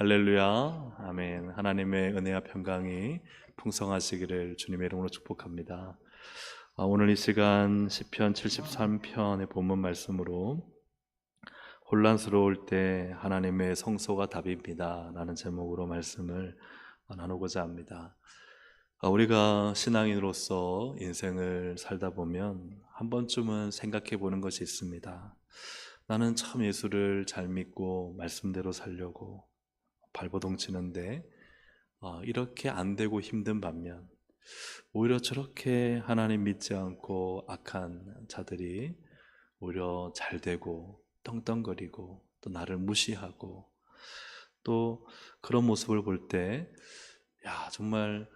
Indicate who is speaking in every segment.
Speaker 1: 할렐루야, 아멘. 하나님의 은혜와 평강이 풍성하시기를 주님의 이름으로 축복합니다. 오늘 이 시간 시편 73편의 본문 말씀으로 혼란스러울 때 하나님의 성소가 답입니다 라는 제목으로 말씀을 나누고자 합니다. 우리가 신앙인으로서 인생을 살다 보면 한 번쯤은 생각해 보는 것이 있습니다. 나는 참 예수를 잘 믿고 말씀대로 살려고 발버둥 치는데 이렇게 안 되고 힘든 반면 오히려 저렇게 하나님 믿지 않고 악한 자들이 오히려 잘 되고 떵떵거리고 또 나를 무시하고 또 그런 모습을 볼 때 정말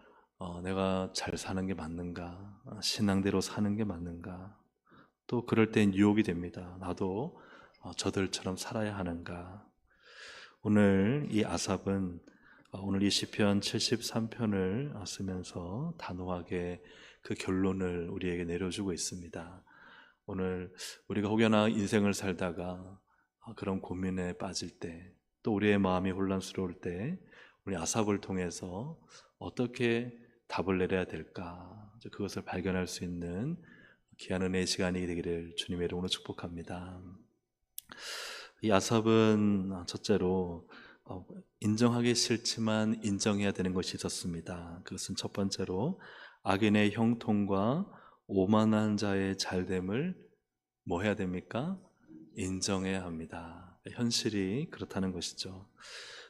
Speaker 1: 내가 잘 사는 게 맞는가, 신앙대로 사는 게 맞는가, 또 그럴 땐 유혹이 됩니다. 나도 저들처럼 살아야 하는가. 오늘 이 아삽은 오늘 이 시편 73편을 쓰면서 단호하게 그 결론을 우리에게 내려주고 있습니다. 오늘 우리가 혹여나 인생을 살다가 그런 고민에 빠질 때, 또 우리의 마음이 혼란스러울 때 우리 아삽을 통해서 어떻게 답을 내려야 될까, 그것을 발견할 수 있는 귀한 은혜의 시간이 되기를 주님의 이름으로 축복합니다. 이 아삽은 첫째로 인정하기 싫지만 인정해야 되는 것이 있었습니다. 그것은 첫 번째로 악인의 형통과 오만한 자의 잘됨을 뭐 해야 됩니까? 인정해야 합니다. 현실이 그렇다는 것이죠.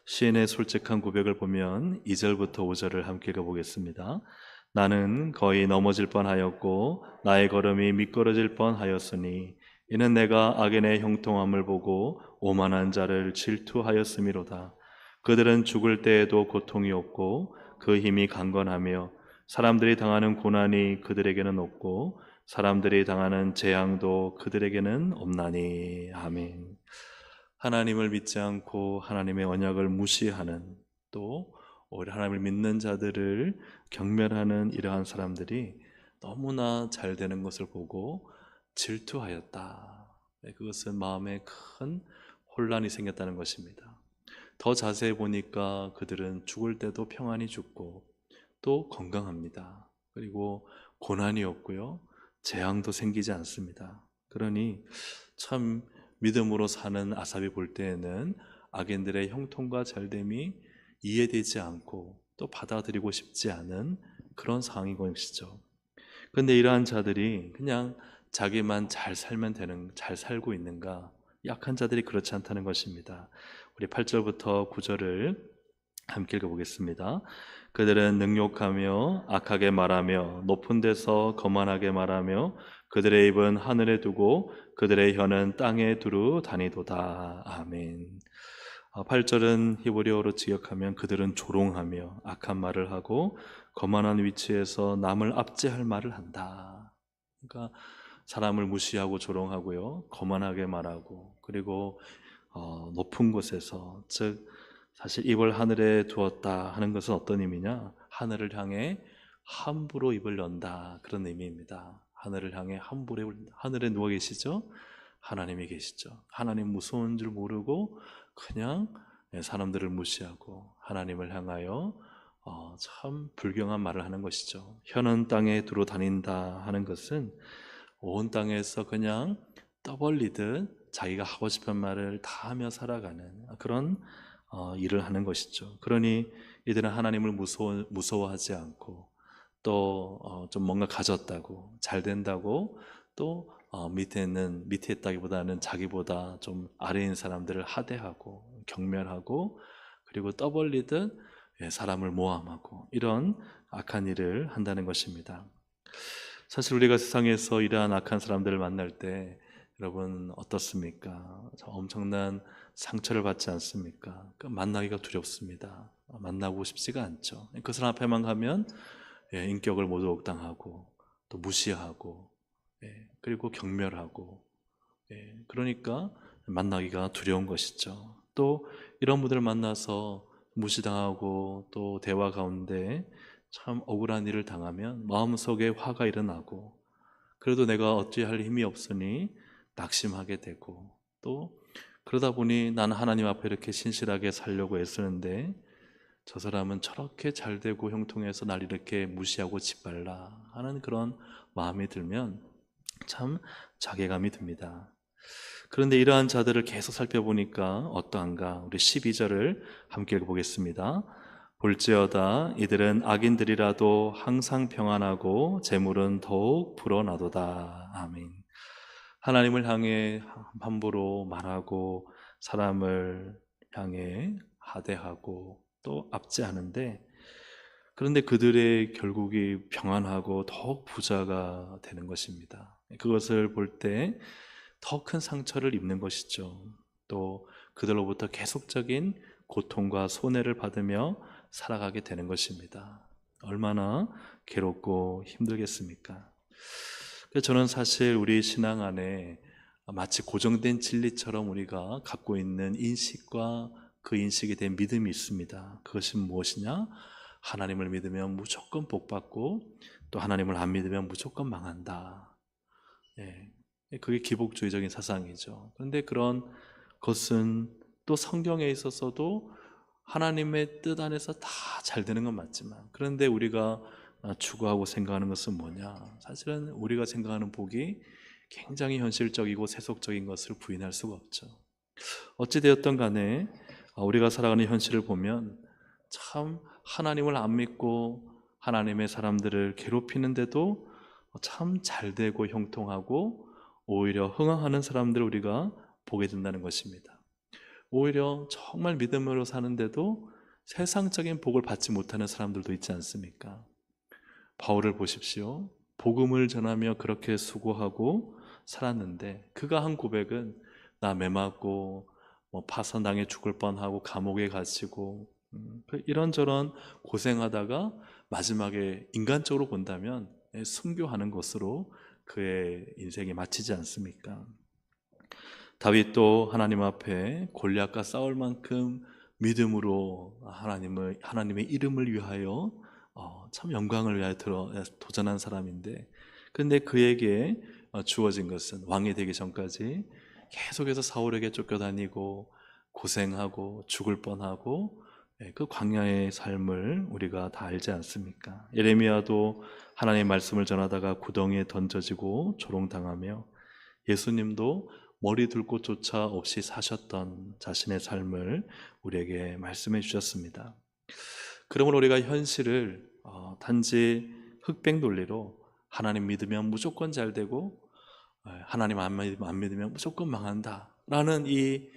Speaker 1: 시인의 솔직한 고백을 보면 2절부터 5절을 함께 읽어보겠습니다. 나는 거의 넘어질 뻔하였고 나의 걸음이 미끄러질 뻔하였으니 이는 내가 악인의 형통함을 보고 오만한 자를 질투하였음이로다. 그들은 죽을 때에도 고통이 없고 그 힘이 강건하며 사람들이 당하는 고난이 그들에게는 없고 사람들이 당하는 재앙도 그들에게는 없나니. 아멘. 하나님을 믿지 않고 하나님의 언약을 무시하는, 또 오히려 하나님을 믿는 자들을 경멸하는 이러한 사람들이 너무나 잘 되는 것을 보고 질투하였다. 그것은 마음에 큰 혼란이 생겼다는 것입니다. 더 자세히 보니까 그들은 죽을 때도 평안히 죽고 또 건강합니다. 그리고 고난이 없고요, 재앙도 생기지 않습니다. 그러니 참 믿음으로 사는 아삽이 볼 때에는 악인들의 형통과 잘됨이 이해되지 않고 또 받아들이고 싶지 않은 그런 상황인 것이죠. 그런데 이러한 자들이 그냥 자기만 잘 살면 되는, 잘 살고 있는가? 약한 자들이 그렇지 않다는 것입니다. 우리 8절부터 9절을 함께 읽어보겠습니다. 그들은 능욕하며 악하게 말하며 높은 데서 거만하게 말하며 그들의 입은 하늘에 두고 그들의 혀는 땅에 두루 다니도다. 아멘. 8절은 히브리어로 직역하면 그들은 조롱하며 악한 말을 하고 거만한 위치에서 남을 압제할 말을 한다. 그러니까 사람을 무시하고 조롱하고요, 거만하게 말하고, 그리고 높은 곳에서, 즉 사실 입을 하늘에 두었다 하는 것은 어떤 의미냐? 하늘을 향해 함부로 입을 연다, 그런 의미입니다. 하늘을 향해 함부로, 하늘에 누워 계시죠? 하나님이 계시죠. 하나님 무서운 줄 모르고 그냥 사람들을 무시하고 하나님을 향하여 참 불경한 말을 하는 것이죠. 혀는 땅에 두루 다닌다 하는 것은 온 땅에서 그냥 떠벌리듯 자기가 하고 싶은 말을 다 하며 살아가는 그런 일을 하는 것이죠. 그러니 이들은 하나님을 무서워하지 않고 또 좀 뭔가 가졌다고, 잘 된다고, 또 밑에 있다기보다는 자기보다 좀 아래인 사람들을 하대하고 경멸하고, 그리고 떠벌리듯 사람을 모함하고, 이런 악한 일을 한다는 것입니다. 사실 우리가 세상에서 이러한 악한 사람들을 만날 때 여러분 어떻습니까? 엄청난 상처를 받지 않습니까? 만나기가 두렵습니다. 만나고 싶지가 않죠. 그 사람 앞에만 가면 인격을 모독당하고 또 무시하고, 그리고 경멸하고, 그러니까 만나기가 두려운 것이죠. 또 이런 분들을 만나서 무시당하고 또 대화 가운데 참 억울한 일을 당하면 마음속에 화가 일어나고, 그래도 내가 어찌할 힘이 없으니 낙심하게 되고, 또 그러다 보니 나는 하나님 앞에 이렇게 신실하게 살려고 애쓰는데 저 사람은 저렇게 잘되고 형통해서 날 이렇게 무시하고 짓밟라 하는 그런 마음이 들면 참 자괴감이 듭니다. 그런데 이러한 자들을 계속 살펴보니까 어떠한가? 우리 12절을 함께 읽어보겠습니다. 볼지어다 이들은 악인들이라도 항상 평안하고 재물은 더욱 불어나도다. 아멘. 하나님을 향해 함부로 말하고 사람을 향해 하대하고 또 압제하는데, 그런데 그들의 결국이 평안하고 더욱 부자가 되는 것입니다. 그것을 볼 때 더 큰 상처를 입는 것이죠. 또 그들로부터 계속적인 고통과 손해를 받으며 살아가게 되는 것입니다. 얼마나 괴롭고 힘들겠습니까? 그래서 저는 사실 우리 신앙 안에 마치 고정된 진리처럼 우리가 갖고 있는 인식과 그 인식에 대한 믿음이 있습니다. 그것이 무엇이냐? 하나님을 믿으면 무조건 복받고 또 하나님을 안 믿으면 무조건 망한다. 그게 기복주의적인 사상이죠. 그런데 그런 것은 또 성경에 있어서도 하나님의 뜻 안에서 다 잘 되는 건 맞지만, 그런데 우리가 추구하고 생각하는 것은 뭐냐? 사실은 우리가 생각하는 복이 굉장히 현실적이고 세속적인 것을 부인할 수가 없죠. 어찌되었든 간에 우리가 살아가는 현실을 보면 참 하나님을 안 믿고 하나님의 사람들을 괴롭히는데도 참 잘되고 형통하고 오히려 흥황하는 사람들을 우리가 보게 된다는 것입니다. 오히려 정말 믿음으로 사는데도 세상적인 복을 받지 못하는 사람들도 있지 않습니까? 바울을 보십시오. 복음을 전하며 그렇게 수고하고 살았는데 그가 한 고백은 나 매맞고 파선당해 죽을 뻔하고 감옥에 갇히고 이런저런 고생하다가 마지막에 인간적으로 본다면 순교하는 것으로 그의 인생이 마치지 않습니까? 다윗도 하나님 앞에 골리앗과 싸울 만큼 믿음으로 하나님의 이름을 위하여 참 영광을 위하여 도전한 사람인데, 근데 그에게 주어진 것은 왕이 되기 전까지 계속해서 사울에게 쫓겨다니고 고생하고 죽을 뻔하고 그 광야의 삶을 우리가 다 알지 않습니까? 예레미야도 하나님의 말씀을 전하다가 구덩이에 던져지고 조롱당하며, 예수님도 머리 둘 곳조차 없이 사셨던 자신의 삶을 우리에게 말씀해 주셨습니다. 그러므로 우리가 현실을 단지 흑백 논리로 하나님 믿으면 무조건 잘 되고 하나님 안 믿으면 무조건 망한다 라는 이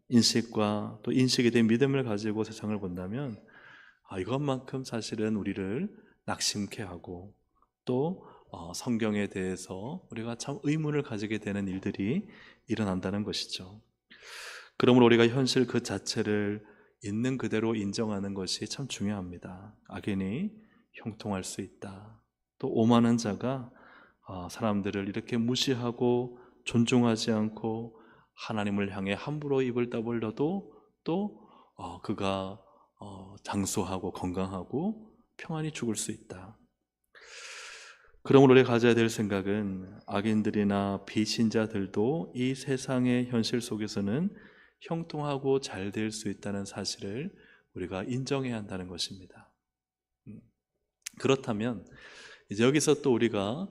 Speaker 1: 인식과 또 인식에 대한 믿음을 가지고 세상을 본다면 이것만큼 사실은 우리를 낙심케 하고 또 성경에 대해서 우리가 참 의문을 가지게 되는 일들이 일어난다는 것이죠. 그러므로 우리가 현실 그 자체를 있는 그대로 인정하는 것이 참 중요합니다. 악인이 형통할 수 있다. 또 오만한 자가 사람들을 이렇게 무시하고 존중하지 않고 하나님을 향해 함부로 입을 떠벌려도 또 그가 장수하고 건강하고 평안히 죽을 수 있다. 그러므로 우리가 가져야 될 생각은 악인들이나 비신자들도 이 세상의 현실 속에서는 형통하고 잘 될 수 있다는 사실을 우리가 인정해야 한다는 것입니다. 그렇다면 이제 여기서 또 우리가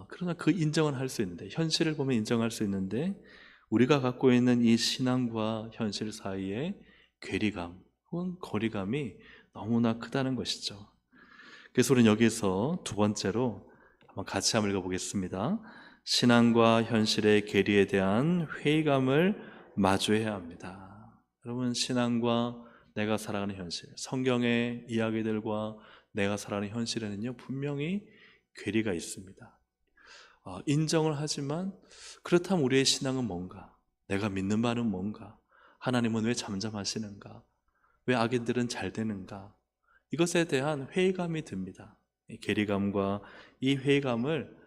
Speaker 1: 그러나 그 인정은 할 수 있는데, 현실을 보면 인정할 수 있는데 우리가 갖고 있는 이 신앙과 현실 사이의 괴리감 혹은 거리감이 너무나 크다는 것이죠. 그래서 우리는 여기서 두 번째로 한번 같이 한번 읽어보겠습니다. 신앙과 현실의 괴리에 대한 회의감을 마주해야 합니다. 여러분, 신앙과 내가 살아가는 현실, 성경의 이야기들과 내가 살아가는 현실에는요 분명히 괴리가 있습니다. 인정을 하지만 그렇다면 우리의 신앙은 뭔가? 내가 믿는 바는 뭔가? 하나님은 왜 잠잠하시는가? 왜 악인들은 잘 되는가? 이것에 대한 회의감이 듭니다. 이 괴리감과 이 회의감을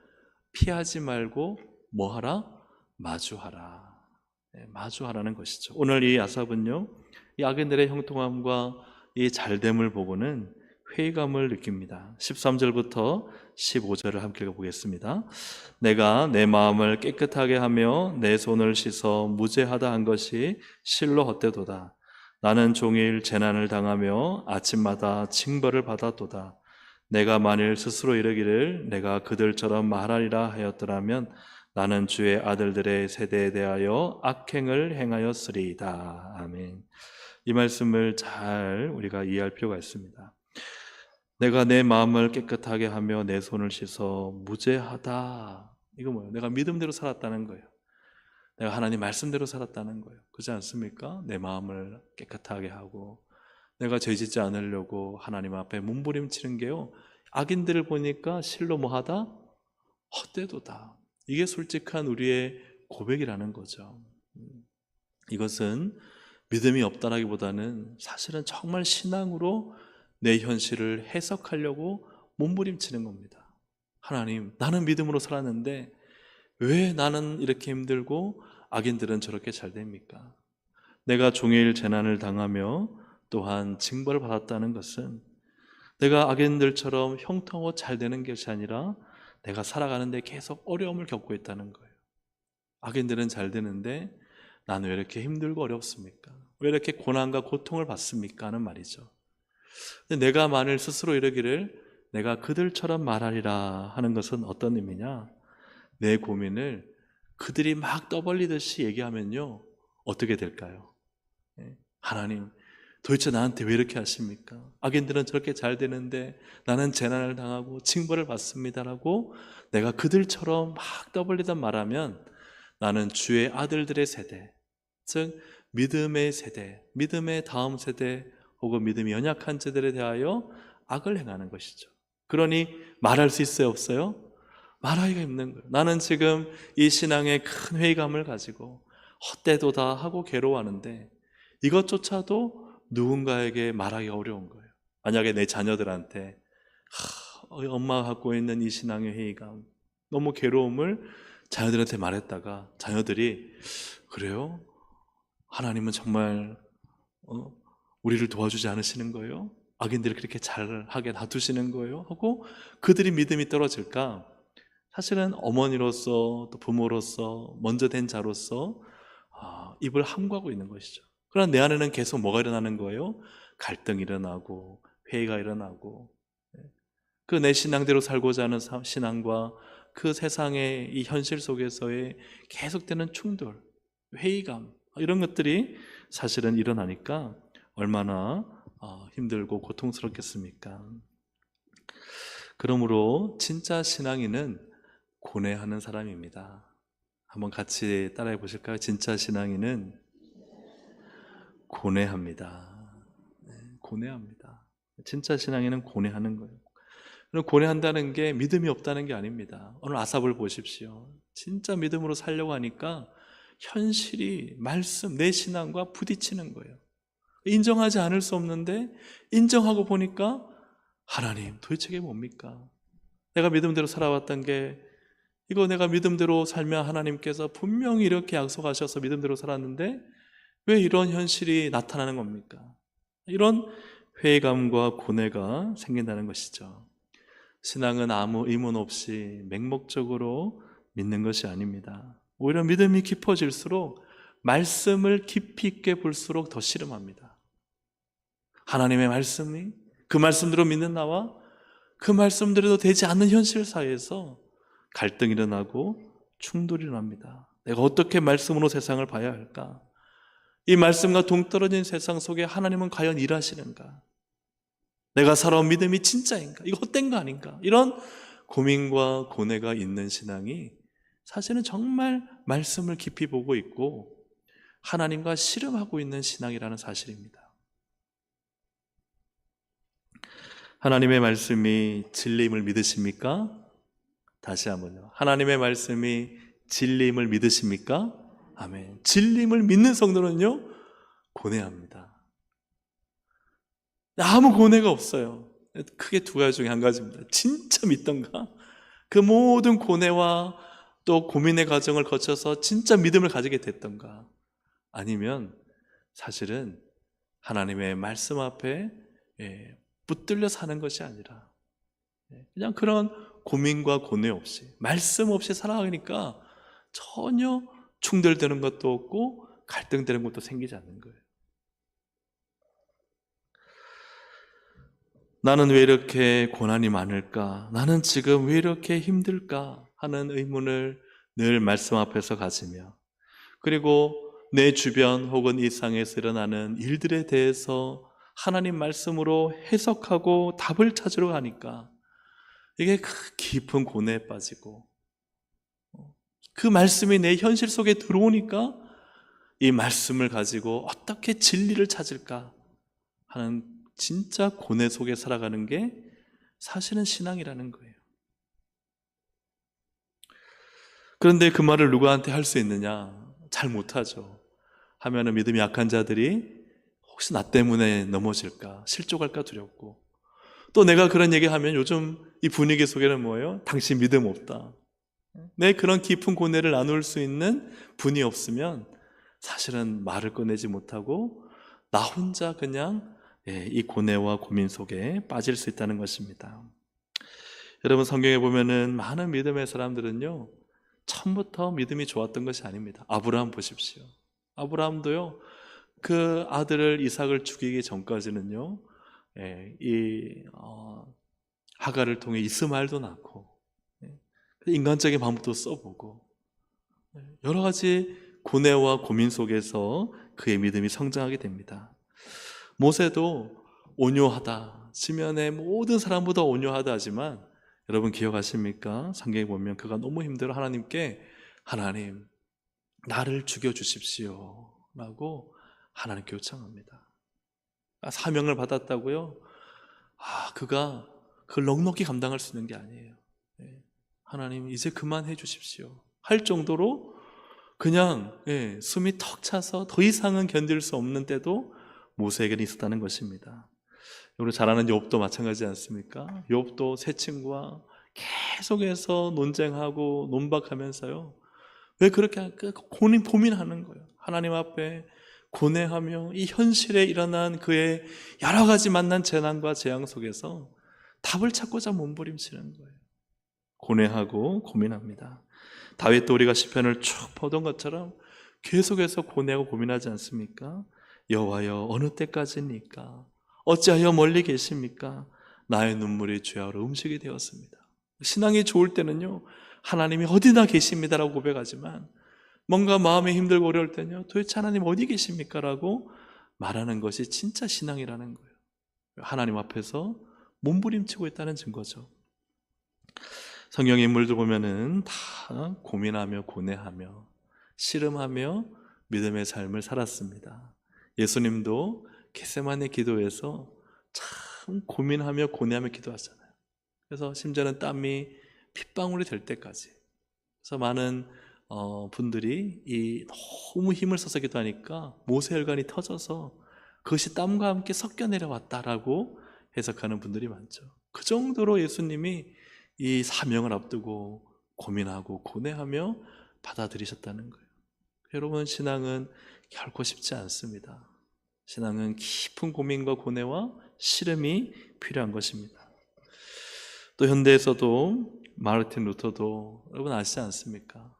Speaker 1: 피하지 말고 뭐하라? 마주하라. 마주하라는 것이죠. 오늘 이 아삽은요 이 악인들의 형통함과 이 잘됨을 보고는 회의감을 느낍니다. 13절부터 15절을 함께 읽어보겠습니다. 내가 내 마음을 깨끗하게 하며 내 손을 씻어 무죄하다 한 것이 실로 헛되도다. 나는 종일 재난을 당하며 아침마다 징벌을 받았도다. 내가 만일 스스로 이르기를 내가 그들처럼 말하리라 하였더라면 나는 주의 아들들의 세대에 대하여 악행을 행하였으리이다. 아멘. 이 말씀을 잘 우리가 이해할 필요가 있습니다. 내가 내 마음을 깨끗하게 하며 내 손을 씻어 무죄하다. 이거 뭐예요? 내가 믿음대로 살았다는 거예요. 내가 하나님 말씀대로 살았다는 거예요. 그렇지 않습니까? 내 마음을 깨끗하게 하고 내가 죄짓지 않으려고 하나님 앞에 몸부림치는 게요, 악인들을 보니까 실로 뭐하다? 헛되도다. 이게 솔직한 우리의 고백이라는 거죠. 이것은 믿음이 없다라기보다는 사실은 정말 신앙으로 내 현실을 해석하려고 몸부림치는 겁니다. 하나님, 나는 믿음으로 살았는데 왜 나는 이렇게 힘들고 악인들은 저렇게 잘 됩니까? 내가 종일 재난을 당하며 또한 징벌을 받았다는 것은 내가 악인들처럼 형통하고 잘 되는 것이 아니라 내가 살아가는데 계속 어려움을 겪고 있다는 거예요. 악인들은 잘 되는데 나는 왜 이렇게 힘들고 어렵습니까? 왜 이렇게 고난과 고통을 받습니까? 하는 말이죠. 근데 내가 만일 스스로 이르기를 내가 그들처럼 말하리라 하는 것은 어떤 의미냐? 내 고민을 그들이 막 떠벌리듯이 얘기하면요, 어떻게 될까요? 하나님, 도대체 나한테 왜 이렇게 하십니까? 악인들은 저렇게 잘 되는데 나는 재난을 당하고 징벌을 받습니다라고 내가 그들처럼 막 떠벌리다 말하면 나는 주의 아들들의 세대, 즉 믿음의 세대, 믿음의 다음 세대 혹은 믿음이 연약한 자들에 대하여 악을 행하는 것이죠. 그러니 말할 수 있어요, 없어요? 말하기가 힘든 거예요. 나는 지금 이 신앙에 큰 회의감을 가지고 헛되도다 하고 괴로워하는데 이것조차도 누군가에게 말하기가 어려운 거예요. 만약에 내 자녀들한테 엄마가 갖고 있는 이 신앙의 회의감, 너무 괴로움을 자녀들한테 말했다가 자녀들이 그래요? 하나님은 정말 우리를 도와주지 않으시는 거예요? 악인들을 그렇게 잘하게 놔두시는 거예요? 하고 그들이 믿음이 떨어질까? 사실은 어머니로서 또 부모로서 먼저 된 자로서 입을 함구하고 있는 것이죠. 그러나 내 안에는 계속 뭐가 일어나는 거예요? 갈등이 일어나고 회의가 일어나고, 그 내 신앙대로 살고자 하는 신앙과 그 세상의 이 현실 속에서의 계속되는 충돌, 회의감, 이런 것들이 사실은 일어나니까 얼마나 힘들고 고통스럽겠습니까? 그러므로 진짜 신앙인은 고뇌하는 사람입니다. 한번 같이 따라해 보실까요? 진짜 신앙인은 고뇌합니다. 고뇌합니다. 진짜 신앙인은 고뇌하는 거예요. 그럼 고뇌한다는 게 믿음이 없다는 게 아닙니다. 오늘 아삽을 보십시오. 진짜 믿음으로 살려고 하니까 현실이 말씀, 내 신앙과 부딪히는 거예요. 인정하지 않을 수 없는데 인정하고 보니까 하나님, 도대체 이게 뭡니까? 내가 믿음대로 살아왔던 게 이거 내가 믿음대로 살면 하나님께서 분명히 이렇게 약속하셔서 믿음대로 살았는데 왜 이런 현실이 나타나는 겁니까? 이런 회의감과 고뇌가 생긴다는 것이죠. 신앙은 아무 의문 없이 맹목적으로 믿는 것이 아닙니다. 오히려 믿음이 깊어질수록 말씀을 깊이 있게 볼수록 더 씨름합니다. 하나님의 말씀이 그 말씀대로 믿는 나와 그 말씀대로 되지 않는 현실 사이에서 갈등이 일어나고 충돌이 일어납니다. 내가 어떻게 말씀으로 세상을 봐야 할까? 이 말씀과 동떨어진 세상 속에 하나님은 과연 일하시는가? 내가 살아온 믿음이 진짜인가? 이거 헛된 거 아닌가? 이런 고민과 고뇌가 있는 신앙이 사실은 정말 말씀을 깊이 보고 있고 하나님과 씨름하고 있는 신앙이라는 사실입니다. 하나님의 말씀이 진리임을 믿으십니까? 다시 한번요. 하나님의 말씀이 진리임을 믿으십니까? 아멘. 진리임을 믿는 성도는요, 고뇌합니다. 아무 고뇌가 없어요. 크게 두 가지 중에 한 가지입니다. 진짜 믿던가? 그 모든 고뇌와 또 고민의 과정을 거쳐서 진짜 믿음을 가지게 됐던가? 아니면 사실은 하나님의 말씀 앞에 붙들려 사는 것이 아니라 그냥 그런 고민과 고뇌 없이 말씀 없이 살아가니까 전혀 충돌되는 것도 없고 갈등되는 것도 생기지 않는 거예요. 나는 왜 이렇게 고난이 많을까? 나는 지금 왜 이렇게 힘들까? 하는 의문을 늘 말씀 앞에서 가지며, 그리고 내 주변 혹은 일상에서 일어나는 일들에 대해서 하나님 말씀으로 해석하고 답을 찾으러 가니까 이게 그 깊은 고뇌에 빠지고, 그 말씀이 내 현실 속에 들어오니까 이 말씀을 가지고 어떻게 진리를 찾을까 하는 진짜 고뇌 속에 살아가는 게 사실은 신앙이라는 거예요. 그런데 그 말을 누구한테 할 수 있느냐? 잘 못하죠. 하면은 믿음이 약한 자들이 혹시 나 때문에 넘어질까, 실족할까 두렵고, 또 내가 그런 얘기하면 요즘 이 분위기 속에는 뭐예요? 당신 믿음 없다. 내 그런 깊은 고뇌를 나눌 수 있는 분이 없으면 사실은 말을 꺼내지 못하고 나 혼자 그냥 이 고뇌와 고민 속에 빠질 수 있다는 것입니다. 여러분, 성경에 보면은 많은 믿음의 사람들은요, 처음부터 믿음이 좋았던 것이 아닙니다. 아브라함 보십시오. 아브라함도요, 그 아들을 이삭을 죽이기 전까지는요, 하갈을 통해 이스마엘도 낳고 인간적인 방법도 써보고 여러 가지 고뇌와 고민 속에서 그의 믿음이 성장하게 됩니다. 모세도 온유하다, 지면의 모든 사람보다 온유하다 하지만 여러분 기억하십니까? 성경에 보면 그가 너무 힘들어 하나님께, 하나님 나를 죽여주십시오 라고 하나님께 요청합니다. 사명을 받았다고요? 그가 그걸 넉넉히 감당할 수 있는 게 아니에요. 하나님 이제 그만해 주십시오 할 정도로 그냥 숨이 턱 차서 더 이상은 견딜 수 없는 때도 모세에게는 있었다는 것입니다. 우리 잘 아는 욥도 마찬가지지 않습니까? 욥도 새 친구와 계속해서 논쟁하고 논박하면서요, 왜 그렇게 고민하는 거예요. 하나님 앞에 고뇌하며 이 현실에 일어난 그의 여러 가지 만난 재난과 재앙 속에서 답을 찾고자 몸부림치는 거예요. 고뇌하고 고민합니다. 다윗도 우리가 시편을 쭉 보던 것처럼 계속해서 고뇌하고 고민하지 않습니까? 여호와여 어느 때까지입니까? 어찌하여 멀리 계십니까? 나의 눈물이 주야로 음식이 되었습니다. 신앙이 좋을 때는요, 하나님이 어디나 계십니다라고 고백하지만 뭔가 마음이 힘들고 어려울 때는요, 도대체 하나님 어디 계십니까? 라고 말하는 것이 진짜 신앙이라는 거예요. 하나님 앞에서 몸부림치고 있다는 증거죠. 성경 인물들 보면은 다 고민하며 고뇌하며 씨름하며 믿음의 삶을 살았습니다. 예수님도 겟세마네 기도에서 참 고민하며 고뇌하며 기도하잖아요. 그래서 심지어는 땀이 핏방울이 될 때까지. 그래서 많은 분들이 이 너무 힘을 써서 기도하니까 모세혈관이 터져서 그것이 땀과 함께 섞여 내려왔다라고 해석하는 분들이 많죠. 그 정도로 예수님이 이 사명을 앞두고 고민하고 고뇌하며 받아들이셨다는 거예요. 여러분, 신앙은 결코 쉽지 않습니다. 신앙은 깊은 고민과 고뇌와 씨름이 필요한 것입니다. 또 현대에서도 마르틴 루터도 여러분 아시지 않습니까?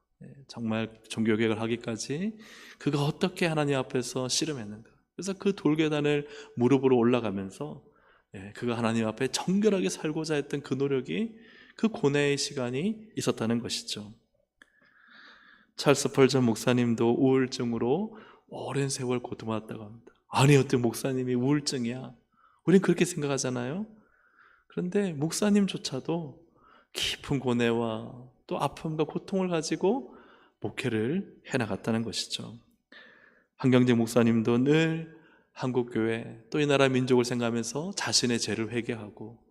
Speaker 1: 정말 종교개혁을 하기까지 그가 어떻게 하나님 앞에서 씨름했는가. 그래서 그 돌계단을 무릎으로 올라가면서 그가 하나님 앞에 정결하게 살고자 했던 그 노력이, 그 고뇌의 시간이 있었다는 것이죠. 찰스 펄전 목사님도 우울증으로 오랜 세월 고통받았다고 합니다. 아니, 어떤 목사님이 우울증이야? 우린 그렇게 생각하잖아요. 그런데 목사님조차도 깊은 고뇌와 또 아픔과 고통을 가지고 목회를 해나갔다는 것이죠. 한경재 목사님도 늘 한국교회 또 이 나라 민족을 생각하면서 자신의 죄를 회개하고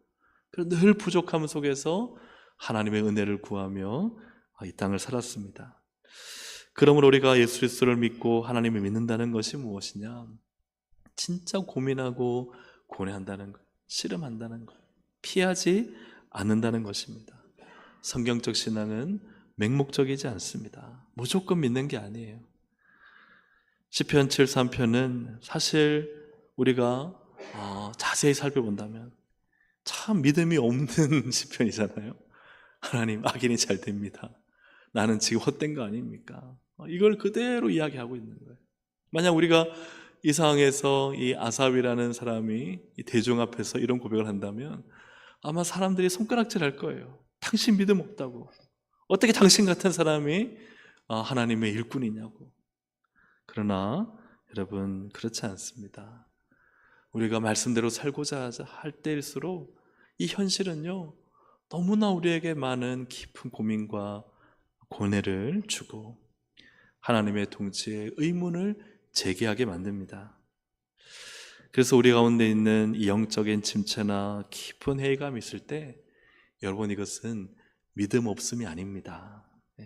Speaker 1: 늘 부족함 속에서 하나님의 은혜를 구하며 이 땅을 살았습니다. 그러므로 우리가 예수 그리스도를 믿고 하나님을 믿는다는 것이 무엇이냐? 진짜 고민하고 고뇌한다는 것, 씨름한다는 것, 피하지 않는다는 것입니다. 성경적 신앙은 맹목적이지 않습니다. 무조건 믿는 게 아니에요. 시편 73편은 사실 우리가 자세히 살펴본다면 참 믿음이 없는 시편이잖아요. 하나님, 악인이 잘 됩니다. 나는 지금 헛된 거 아닙니까? 이걸 그대로 이야기하고 있는 거예요. 만약 우리가 이 상황에서 이 아삽이라는 사람이 이 대중 앞에서 이런 고백을 한다면 아마 사람들이 손가락질 할 거예요. 당신 믿음 없다고. 어떻게 당신 같은 사람이 하나님의 일꾼이냐고. 그러나 여러분, 그렇지 않습니다. 우리가 말씀대로 살고자 할 때일수록 이 현실은요, 너무나 우리에게 많은 깊은 고민과 고뇌를 주고 하나님의 통치에 의문을 제기하게 만듭니다. 그래서 우리 가운데 있는 이 영적인 침체나 깊은 회의감이 있을 때 여러분, 이것은 믿음 없음이 아닙니다.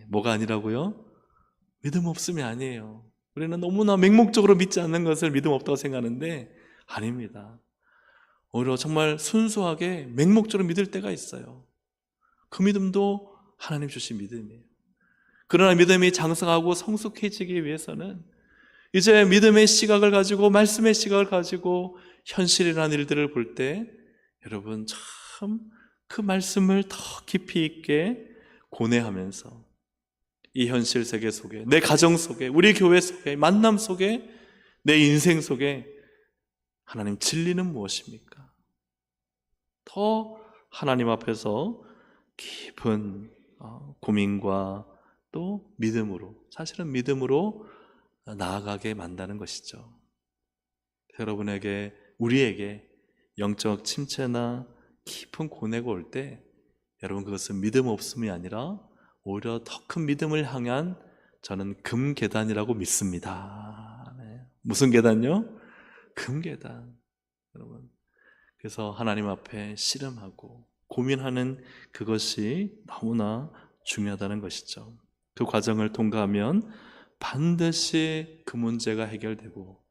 Speaker 1: 뭐가 아니라고요? 믿음 없음이 아니에요. 우리는 너무나 맹목적으로 믿지 않는 것을 믿음 없다고 생각하는데 아닙니다. 오히려 정말 순수하게 맹목적으로 믿을 때가 있어요. 그 믿음도 하나님 주신 믿음이에요. 그러나 믿음이 장성하고 성숙해지기 위해서는 이제 믿음의 시각을 가지고, 말씀의 시각을 가지고 현실이라는 일들을 볼 때 여러분, 참 그 말씀을 더 깊이 있게 고뇌하면서 이 현실 세계 속에, 내 가정 속에, 우리 교회 속에, 만남 속에, 내 인생 속에 하나님 진리는 무엇입니까? 더 하나님 앞에서 깊은 고민과 또 믿음으로, 사실은 믿음으로 나아가게 만드는 것이죠. 여러분에게, 우리에게 영적 침체나 깊은 고뇌가 올 때 여러분, 그것은 믿음 없음이 아니라 오히려 더 큰 믿음을 향한, 저는 금계단이라고 믿습니다. 네. 무슨 계단요? 금계단. 여러분, 그래서 하나님 앞에 씨름하고 고민하는 그것이 너무나 중요하다는 것이죠. 그 과정을 통과하면 반드시 그 문제가 해결되고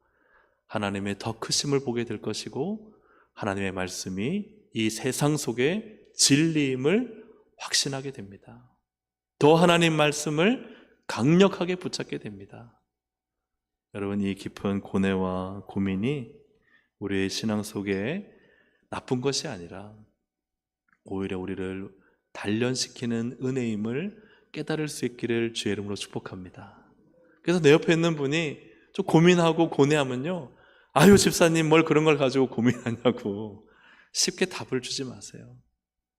Speaker 1: 하나님의 더 크심을 보게 될 것이고, 하나님의 말씀이 이 세상 속에 진리임을 확신하게 됩니다. 더 하나님 말씀을 강력하게 붙잡게 됩니다. 여러분, 이 깊은 고뇌와 고민이 우리의 신앙 속에 나쁜 것이 아니라 오히려 우리를 단련시키는 은혜임을 깨달을 수 있기를 주의 이름으로 축복합니다. 그래서 내 옆에 있는 분이 좀 고민하고 고뇌하면요, 아유 집사님 뭘 그런 걸 가지고 고민하냐고 쉽게 답을 주지 마세요.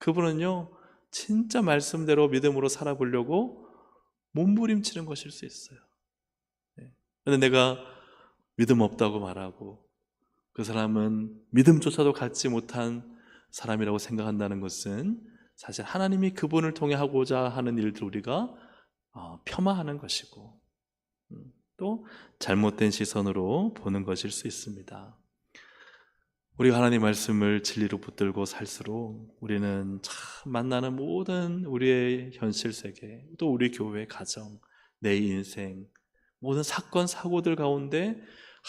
Speaker 1: 그분은요, 진짜 말씀대로 믿음으로 살아보려고 몸부림치는 것일 수 있어요. 그런데 내가 믿음 없다고 말하고 그 사람은 믿음조차도 갖지 못한 사람이라고 생각한다는 것은 사실 하나님이 그분을 통해 하고자 하는 일들 우리가 폄하하는 것이고 또 잘못된 시선으로 보는 것일 수 있습니다. 우리가 하나님 말씀을 진리로 붙들고 살수록 우리는 참 만나는 모든 우리의 현실 세계, 또 우리 교회 가정, 내 인생, 모든 사건 사고들 가운데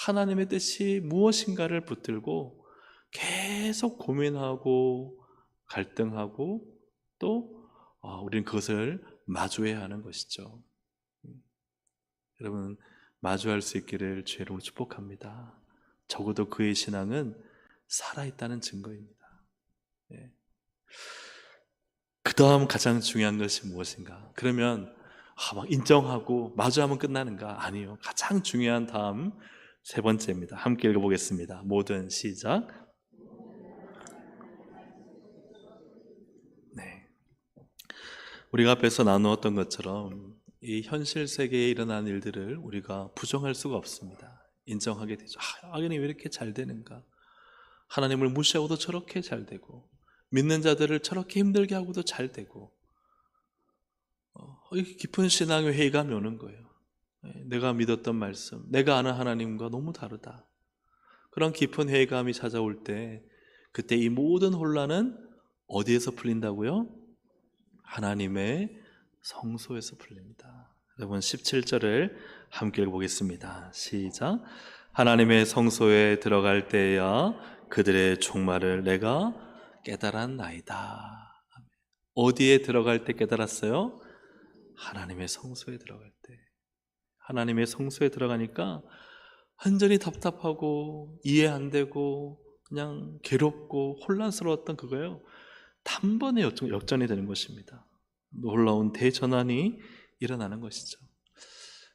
Speaker 1: 하나님의 뜻이 무엇인가를 붙들고 계속 고민하고 갈등하고 또 우리는 그것을 마주해야 하는 것이죠. 여러분, 마주할 수 있기를 주의 이름으로 축복합니다. 적어도 그의 신앙은 살아있다는 증거입니다. 그 다음 가장 중요한 것이 무엇인가? 그러면 막 인정하고 마주하면 끝나는가? 아니요. 가장 중요한 다음 세 번째입니다. 함께 읽어보겠습니다. 모든 시작. 네. 우리가 앞에서 나누었던 것처럼 이 현실 세계에 일어난 일들을 우리가 부정할 수가 없습니다. 인정하게 되죠. 악인이 왜 이렇게 잘 되는가? 하나님을 무시하고도 저렇게 잘 되고, 믿는 자들을 저렇게 힘들게 하고도 잘 되고, 깊은 신앙의 회의감이 오는 거예요. 내가 믿었던 말씀, 내가 아는 하나님과 너무 다르다. 그런 깊은 회의감이 찾아올 때, 그때 이 모든 혼란은 어디에서 풀린다고요? 하나님의 성소에서 풀립니다. 여러분, 17절을 함께 읽어보겠습니다. 시작. 하나님의 성소에 들어갈 때야 그들의 종말을 내가 깨달았나이다. 어디에 들어갈 때 깨달았어요? 하나님의 성소에 들어갈 때. 하나님의 성소에 들어가니까 완전히 답답하고 이해 안 되고 그냥 괴롭고 혼란스러웠던 그거예요. 단번에 역전이 되는 것입니다. 놀라운 대전환이 일어나는 것이죠.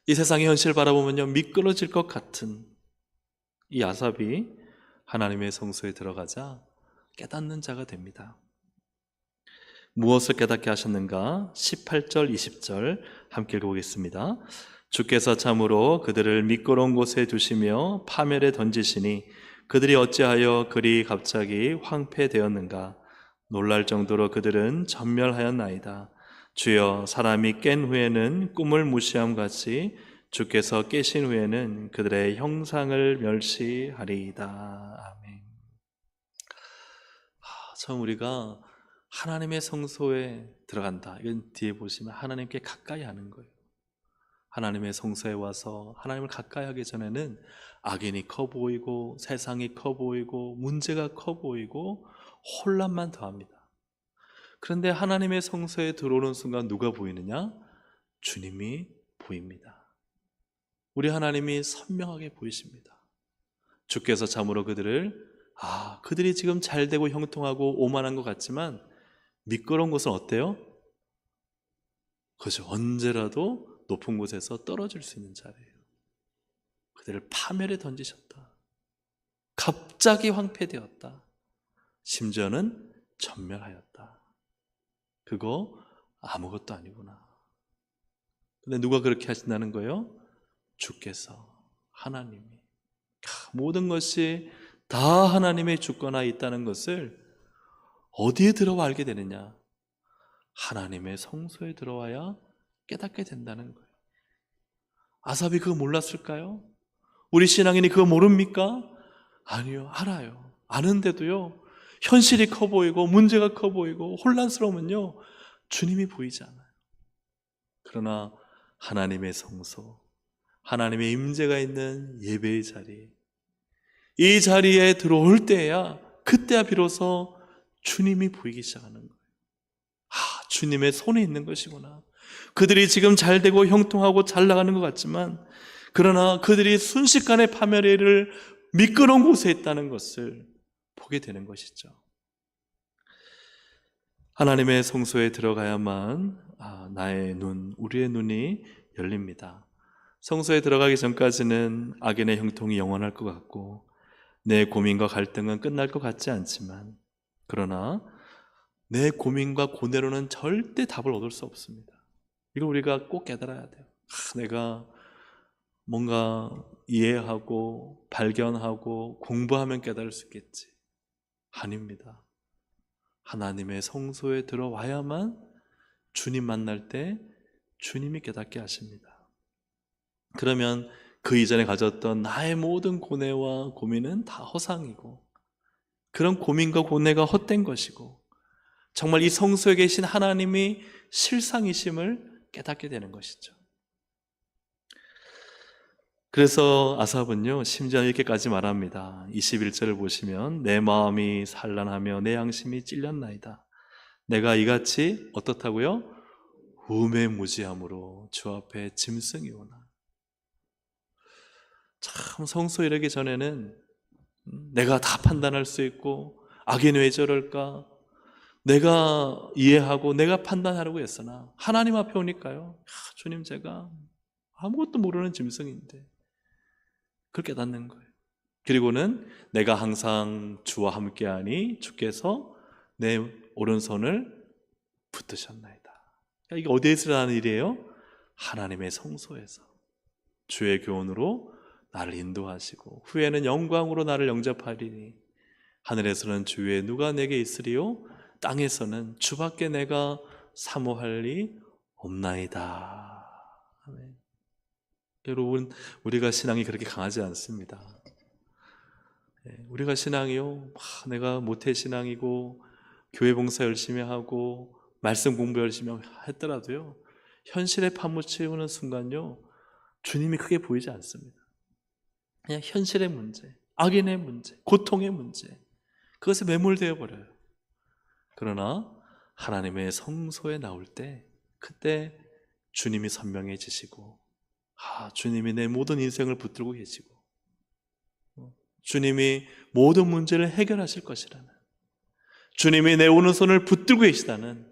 Speaker 1: 이 세상의 현실을 바라보면요, 미끄러질 것 같은 이 아삽이 하나님의 성소에 들어가자 깨닫는 자가 됩니다. 무엇을 깨닫게 하셨는가? 18절, 20절 함께 읽어보겠습니다. 주께서 참으로 그들을 미끄러운 곳에 두시며 파멸에 던지시니 그들이 어찌하여 그리 갑자기 황폐되었는가? 놀랄 정도로 그들은 전멸하였나이다. 주여, 사람이 깬 후에는 꿈을 무시함 같이 주께서 깨신 후에는 그들의 형상을 멸시하리이다. 아멘. 처음 우리가 하나님의 성소에 들어간다. 이건 뒤에 보시면 하나님께 가까이 하는 거예요. 하나님의 성소에 와서 하나님을 가까이 하기 전에는 악인이 커 보이고 세상이 커 보이고 문제가 커 보이고 혼란만 더합니다. 그런데 하나님의 성소에 들어오는 순간 누가 보이느냐? 주님이 보입니다. 우리 하나님이 선명하게 보이십니다. 주께서 참으로 그들이 지금 잘되고 형통하고 오만한 것 같지만 미끄러운 곳은 어때요? 그죠? 언제라도 높은 곳에서 떨어질 수 있는 자리예요. 그들을 파멸에 던지셨다. 갑자기 황폐되었다. 심지어는 전멸하였다. 그거 아무것도 아니구나. 근데 누가 그렇게 하신다는 거예요? 주께서, 하나님이. 모든 것이 다 하나님의 주권하에 있다는 것을 어디에 들어와 알게 되느냐? 하나님의 성소에 들어와야 깨닫게 된다는 거예요. 아삽이 그거 몰랐을까요? 우리 신앙인이 그거 모릅니까? 아니요, 알아요. 아는데도요, 현실이 커 보이고 문제가 커 보이고 혼란스러우면요, 주님이 보이지 않아요. 그러나 하나님의 성소, 하나님의 임재가 있는 예배의 자리, 이 자리에 들어올 때야, 그때야 비로소 주님이 보이기 시작하는 거예요. 주님의 손에 있는 것이구나. 그들이 지금 잘 되고 형통하고 잘 나가는 것 같지만, 그러나 그들이 순식간에 파멸의 일을 미끄러운 곳에 있다는 것을 보게 되는 것이죠. 하나님의 성소에 들어가야만 나의 눈, 우리의 눈이 열립니다. 성소에 들어가기 전까지는 악인의 형통이 영원할 것 같고 내 고민과 갈등은 끝날 것 같지 않지만, 그러나 내 고민과 고뇌로는 절대 답을 얻을 수 없습니다. 이걸 우리가 꼭 깨달아야 돼요. 내가 뭔가 이해하고 발견하고 공부하면 깨달을 수 있겠지. 아닙니다. 하나님의 성소에 들어와야만 주님 만날 때 주님이 깨닫게 하십니다. 그러면 그 이전에 가졌던 나의 모든 고뇌와 고민은 다 허상이고, 그런 고민과 고뇌가 헛된 것이고, 정말 이 성소에 계신 하나님이 실상이심을 깨닫게 되는 것이죠. 그래서 아삽은요, 심지어 이렇게까지 말합니다. 21절을 보시면 내 마음이 산란하며 내 양심이 찔렸나이다. 내가 이같이 어떻다고요? 우매무지함으로 주 앞에 짐승이 오나. 참, 성소에 이르기 전에는 내가 다 판단할 수 있고 악인 왜 저럴까? 내가 이해하고 내가 판단하려고 했으나 하나님 앞에 오니까요, 주님, 제가 아무것도 모르는 짐승인데, 그걸 깨닫는 거예요. 그리고는 내가 항상 주와 함께하니 주께서 내 오른손을 붙드셨나이다. 이게 어디에서 일어나는 일이에요? 하나님의 성소에서 주의 교훈으로 나를 인도하시고 후에는 영광으로 나를 영접하리니 하늘에서는 주의 누가 내게 있으리요? 땅에서는 주밖에 내가 사모할 리 없나이다. 아멘. 여러분, 우리가 신앙이 그렇게 강하지 않습니다. 우리가 신앙이요, 내가 모태신앙이고 교회 봉사 열심히 하고 말씀 공부 열심히 했더라도요, 현실에 파묻히는 순간요, 주님이 크게 보이지 않습니다. 그냥 현실의 문제, 악인의 문제, 고통의 문제, 그것에 매몰되어 버려요. 그러나 하나님의 성소에 나올 때, 그때 주님이 선명해지시고, 주님이 내 모든 인생을 붙들고 계시고, 주님이 모든 문제를 해결하실 것이라는, 주님이 내 오른손을 붙들고 계시다는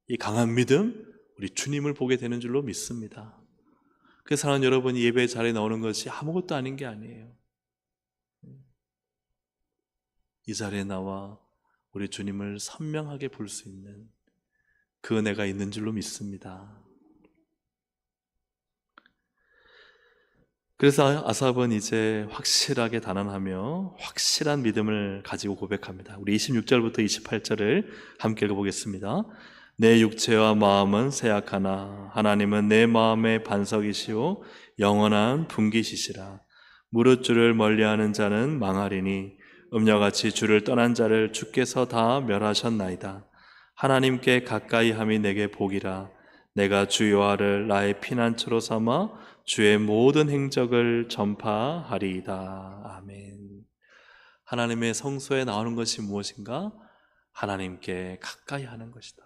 Speaker 1: 이 강한 믿음, 우리 주님을 보게 되는 줄로 믿습니다. 그래서 사랑하는 여러분이 예배 자리에 나오는 것이 아무것도 아닌 게 아니에요. 이 자리에 나와 우리 주님을 선명하게 볼 수 있는 그 은혜가 있는 줄로 믿습니다. 그래서 아삽은 이제 확실하게 단언하며 확실한 믿음을 가지고 고백합니다. 우리 26절부터 28절을 함께 읽어보겠습니다. 내 육체와 마음은 세약하나 하나님은 내 마음의 반석이시오 영원한 분기시시라. 무릇 주를 멀리하는 자는 망하리니 음녀같이 주를 떠난 자를 주께서 다 멸하셨나이다. 하나님께 가까이 함이 내게 복이라. 내가 주 여호와를 나의 피난처로 삼아 주의 모든 행적을 전파하리이다. 아멘. 하나님의 성소에 나오는 것이 무엇인가? 하나님께 가까이 하는 것이다.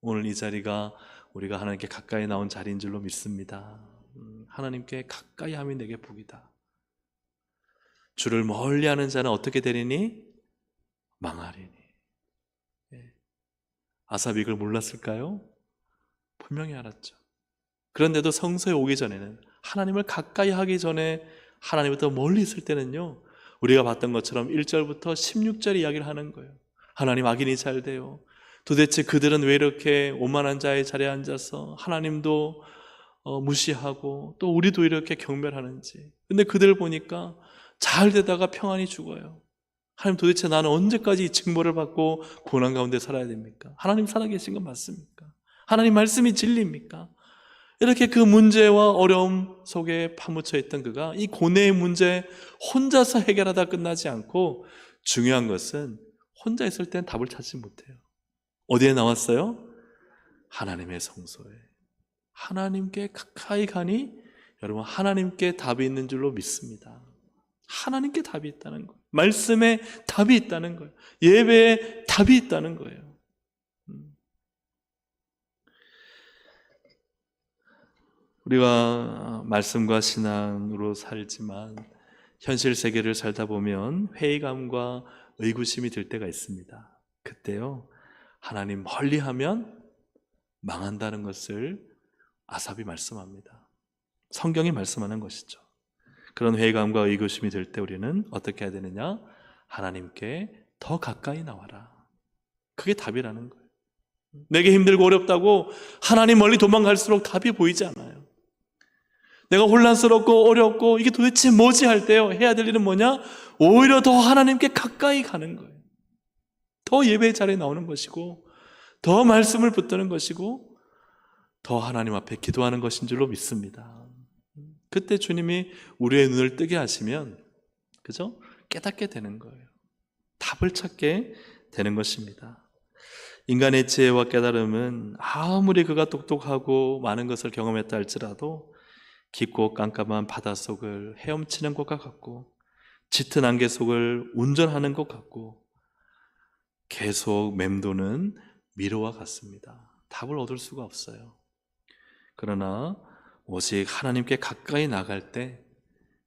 Speaker 1: 오늘 이 자리가 우리가 하나님께 가까이 나온 자리인 줄로 믿습니다. 하나님께 가까이 함이 내게 복이다. 주를 멀리하는 자는 어떻게 되리니? 망하리니. 아삽이 이걸 몰랐을까요? 분명히 알았죠. 그런데도 성소에 오기 전에는, 하나님을 가까이 하기 전에, 하나님부터 멀리 있을 때는요, 우리가 봤던 것처럼 1절부터 16절 이야기를 하는 거예요. 하나님 악인이 잘 돼요. 도대체 그들은 왜 이렇게 오만한 자의 자리에 앉아서 하나님도 무시하고 또 우리도 이렇게 경멸하는지. 근데 그들을 보니까 잘 되다가 평안히 죽어요. 하나님, 도대체 나는 언제까지 이 징벌을 받고 고난 가운데 살아야 됩니까? 하나님 살아계신 건 맞습니까? 하나님 말씀이 진리입니까? 이렇게 그 문제와 어려움 속에 파묻혀 있던 그가 이 고뇌의 문제 혼자서 해결하다 끝나지 않고, 중요한 것은 혼자 있을 땐 답을 찾지 못해요. 어디에 나왔어요? 하나님의 성소에. 하나님께 가까이 가니 여러분, 하나님께 답이 있는 줄로 믿습니다. 하나님께 답이 있다는 거예요. 말씀에 답이 있다는 거예요. 예배에 답이 있다는 거예요. 우리가 말씀과 신앙으로 살지만 현실 세계를 살다 보면 회의감과 의구심이 들 때가 있습니다. 그때요, 하나님 멀리하면 망한다는 것을 아삽이 말씀합니다. 성경이 말씀하는 것이죠. 그런 회의감과 의구심이 들 때 우리는 어떻게 해야 되느냐? 하나님께 더 가까이 나와라. 그게 답이라는 거예요. 내게 힘들고 어렵다고 하나님 멀리 도망갈수록 답이 보이지 않아요. 내가 혼란스럽고 어렵고 이게 도대체 뭐지 할 때요, 해야 될 일은 뭐냐? 오히려 더 하나님께 가까이 가는 거예요. 더 예배의 자리에 나오는 것이고, 더 말씀을 붙드는 것이고, 더 하나님 앞에 기도하는 것인 줄로 믿습니다. 그때 주님이 우리의 눈을 뜨게 하시면, 그죠? 깨닫게 되는 거예요. 답을 찾게 되는 것입니다. 인간의 지혜와 깨달음은 아무리 그가 똑똑하고 많은 것을 경험했다 할지라도 깊고 깜깜한 바닷속을 헤엄치는 것과 같고, 짙은 안개 속을 운전하는 것 같고, 계속 맴도는 미로와 같습니다. 답을 얻을 수가 없어요. 그러나 오직 하나님께 가까이 나갈 때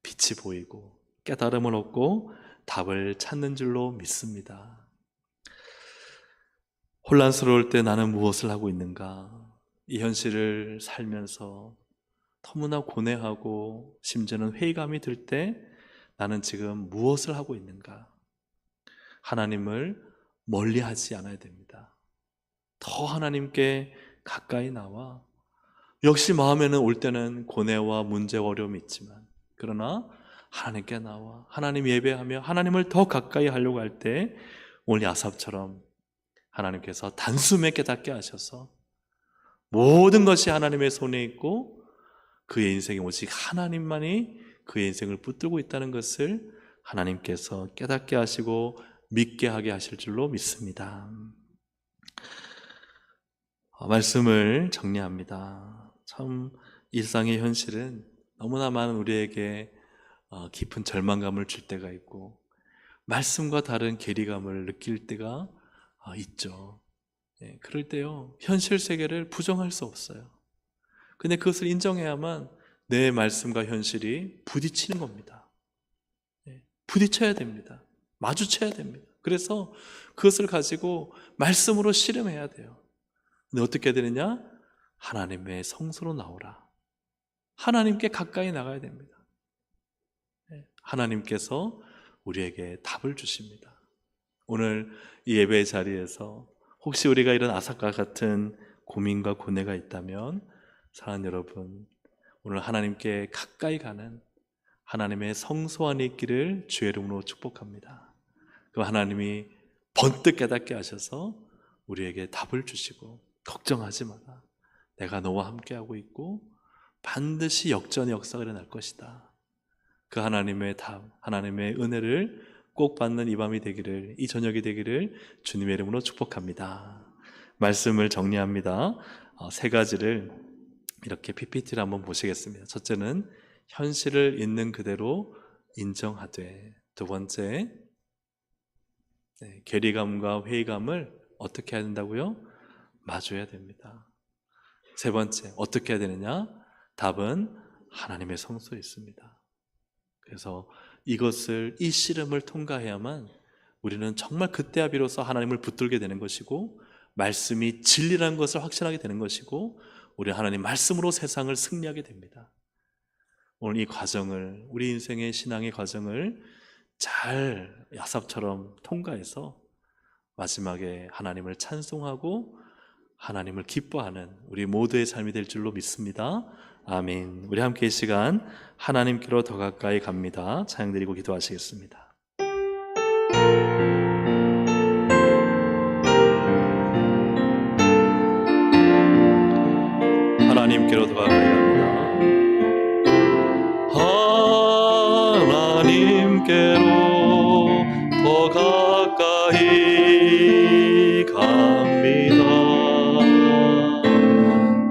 Speaker 1: 빛이 보이고 깨달음을 얻고 답을 찾는 줄로 믿습니다. 혼란스러울 때 나는 무엇을 하고 있는가? 이 현실을 살면서 너무나 고뇌하고 심지어는 회의감이 들 때 나는 지금 무엇을 하고 있는가? 하나님을 멀리하지 않아야 됩니다. 더 하나님께 가까이 나와, 역시 마음에는 올 때는 고뇌와 문제와 어려움이 있지만, 그러나 하나님께 나와 하나님 예배하며 하나님을 더 가까이 하려고 할 때 오늘 아삽처럼 하나님께서 단숨에 깨닫게 하셔서 모든 것이 하나님의 손에 있고 그의 인생에 오직 하나님만이 그의 인생을 붙들고 있다는 것을 하나님께서 깨닫게 하시고 믿게 하게 하실 줄로 믿습니다. 말씀을 정리합니다. 참 일상의 현실은 너무나 많은 우리에게 깊은 절망감을 줄 때가 있고, 말씀과 다른 괴리감을 느낄 때가 있죠. 그럴 때요, 현실 세계를 부정할 수 없어요. 근데 그것을 인정해야만 내 말씀과 현실이 부딪히는 겁니다. 부딪혀야 됩니다. 마주쳐야 됩니다. 그래서 그것을 가지고 말씀으로 씨름해야 돼요. 근데 어떻게 해야 되느냐? 하나님의 성소로 나오라. 하나님께 가까이 나가야 됩니다. 하나님께서 우리에게 답을 주십니다. 오늘 이 예배의 자리에서 혹시 우리가 이런 아삭과 같은 고민과 고뇌가 있다면 사랑하는 여러분, 오늘 하나님께 가까이 가는 하나님의 성소 안에 있기를 주의 이름으로 축복합니다. 그 하나님이 번뜩 깨닫게 하셔서 우리에게 답을 주시고, 걱정하지 마라, 내가 너와 함께하고 있고 반드시 역전의 역사가 일어날 것이다. 그 하나님의 답, 하나님의 은혜를 꼭 받는 이 밤이 되기를, 이 저녁이 되기를 주님의 이름으로 축복합니다. 말씀을 정리합니다. 세 가지를 이렇게 PPT를 한번 보시겠습니다. 첫째는 현실을 있는 그대로 인정하되, 두 번째, 괴리감과 회의감을 어떻게 해야 된다고요? 마주해야 됩니다. 세 번째, 어떻게 해야 되느냐? 답은 하나님의 성소에 있습니다. 그래서 이 씨름을 통과해야만 우리는 정말 그때야 비로소 하나님을 붙들게 되는 것이고, 말씀이 진리라는 것을 확신하게 되는 것이고, 우리 하나님 말씀으로 세상을 승리하게 됩니다. 오늘 이 과정을, 우리 인생의 신앙의 과정을 잘 야삽처럼 통과해서 마지막에 하나님을 찬송하고 하나님을 기뻐하는 우리 모두의 삶이 될 줄로 믿습니다. 아멘. 우리 함께 이 시간 하나님께로 더 가까이 갑니다. 찬양 드리고 기도하시겠습니다. 하나님께로 더 가까이 갑니다. 하나님께로 더 가까이 갑니다.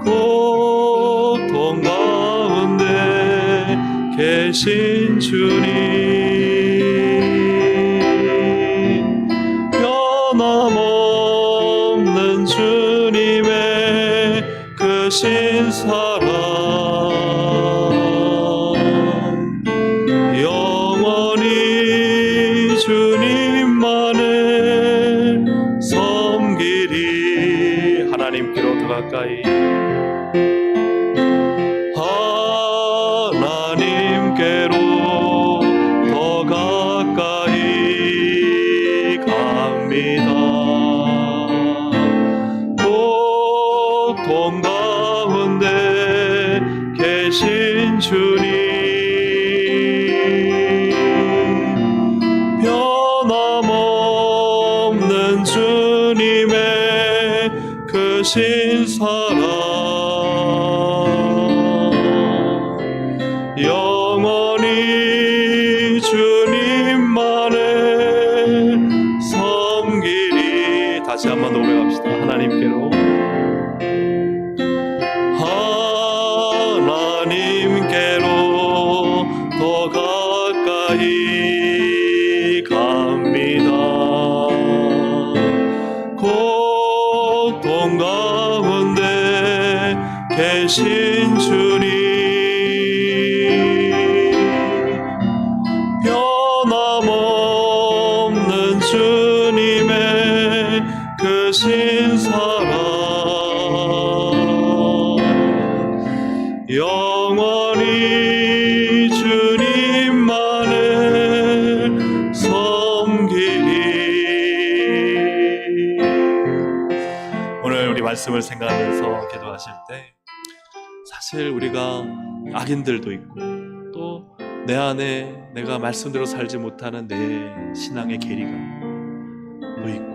Speaker 1: 고통 가운데 계신 주님, 변함없는 주님의 그 신사랑, 영원히 주님만을 섬기리. 하나님께로 더 가까이, 하나님께로 더 가까이 갑니다. 고통 가운데 계신 주님, 변함없는 주님의 그 신사랑, 영원히 주님만을 섬기리. 다시 한번 노래합시다. 하나님께로, 하나님께로 더 가까이 갑니다. 고통 가운데 계신 주님, 변함없는 주님의 그 신사랑, 영원히 주님만을 섬기리. 오늘 우리 말씀을 생각하면서 기도하실 때, 사실 우리가 악인들도 있고, 또 내 안에 내가 말씀대로 살지 못하는 내 신앙의 괴리감도 있고,